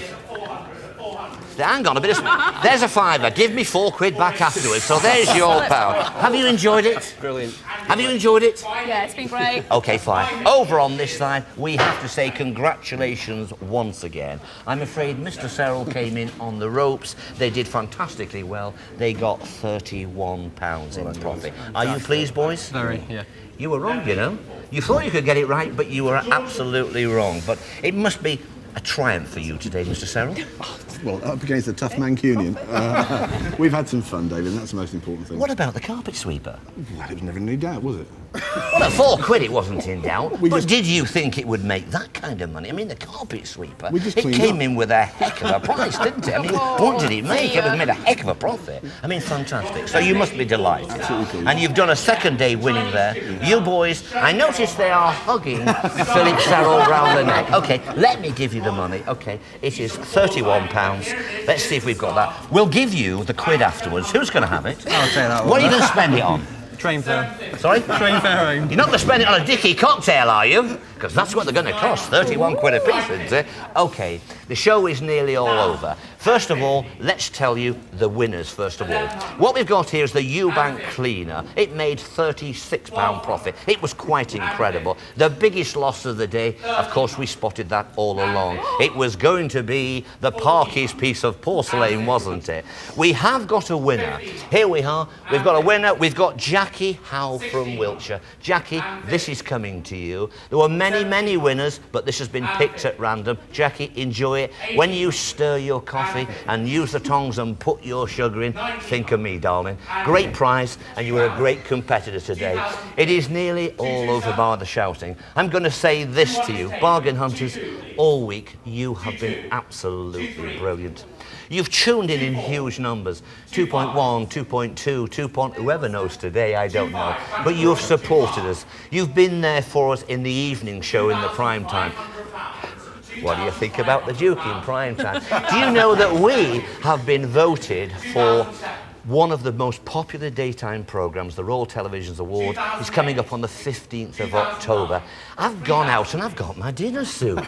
Hang on a bit. There's a £5. Give me £4 back afterwards. So there's your pound. Have you enjoyed it? Brilliant. Have you enjoyed it? Yeah, it's been great. OK, fine. Over on this side, we have to say congratulations once again. I'm afraid Mr. Serrell came in on the ropes. They did fantastically well. They got £31 in profit. Are you pleased, boys? Very, yeah. You were wrong, you know. You thought you could get it right, but you were absolutely wrong. But it must be a triumph for you today, Mr. Serrell? Well, up against a tough Mancunian. We've had some fun, David, and that's the most important thing. What about the carpet sweeper? Well, it was never in any doubt, was it? Well, at £4 it wasn't in doubt. But did you think it would make that kind of money? I mean, the carpet sweeper, it came in with a heck of a price, didn't it? I mean, what did it make? It made a heck of a profit. I mean, fantastic. So you must be delighted. Absolutely. And you've done a second day winning there. You boys, I notice they are hugging Philip Serrell round the neck. OK, let me give you the money. OK, it is £31. Let's see if we've got that. We'll give you the quid afterwards. Who's going to have it? I'll take that one. What are you going to spend it on? Train fare. Sorry? Train fare home. You're not going to spend it on a dicky cocktail, are you? Because that's what they're going to cost, 31 quid a piece, isn't it? OK, the show is nearly all over. First of all, let's tell you the winners, first of all. What we've got here is the Eubank Cleaner. It made £36 profit. It was quite incredible. The biggest loss of the day, of course, we spotted that all along. It was going to be the Parky's piece of porcelain, wasn't it? We have got a winner. Here we are. We've got a winner. We've got Jackie Howe from Wiltshire. Jackie, this is coming to you. There were many winners, but this has been picked at random. Jackie, enjoy it. When you stir your coffee and use the tongs and put your sugar in, think of me, darling. Great prize, and you were a great competitor today. It is nearly all over by the shouting. I'm going to say this to you, bargain hunters, all week you have been absolutely brilliant. You've tuned in huge numbers, 2.1, 2.2, 2. Whoever knows today, I don't know. But you have supported us. You've been there for us in the evening show in the prime time. What do you think about the Duke in prime time? Do you know that we have been voted for one of the most popular daytime programmes, the Royal Television's Award, is coming up on the 15th of October. I've gone out and I've got my dinner suit.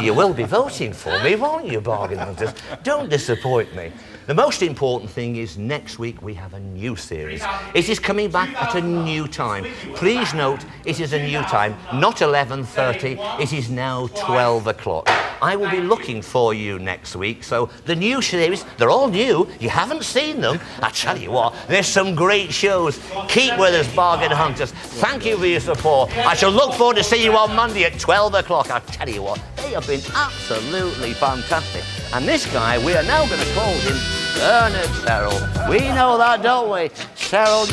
You will be voting for me, won't you, bargain hunters? Don't disappoint me. The most important thing is next week we have a new series. It is coming back at a new time. Please note, it is a new time, not 11:30. It is now 12 o'clock. I will be looking for you next week. So the new series, they're all new. You haven't seen them. I tell you what, there's some great shows. Keep with us, bargain hunters. Thank you for your support. I shall look forward to seeing you on Monday at 12 o'clock. I tell you what, they have been absolutely fantastic. And this guy, we are now going to call him Bernard Serrell. We know that, don't we? Serrell,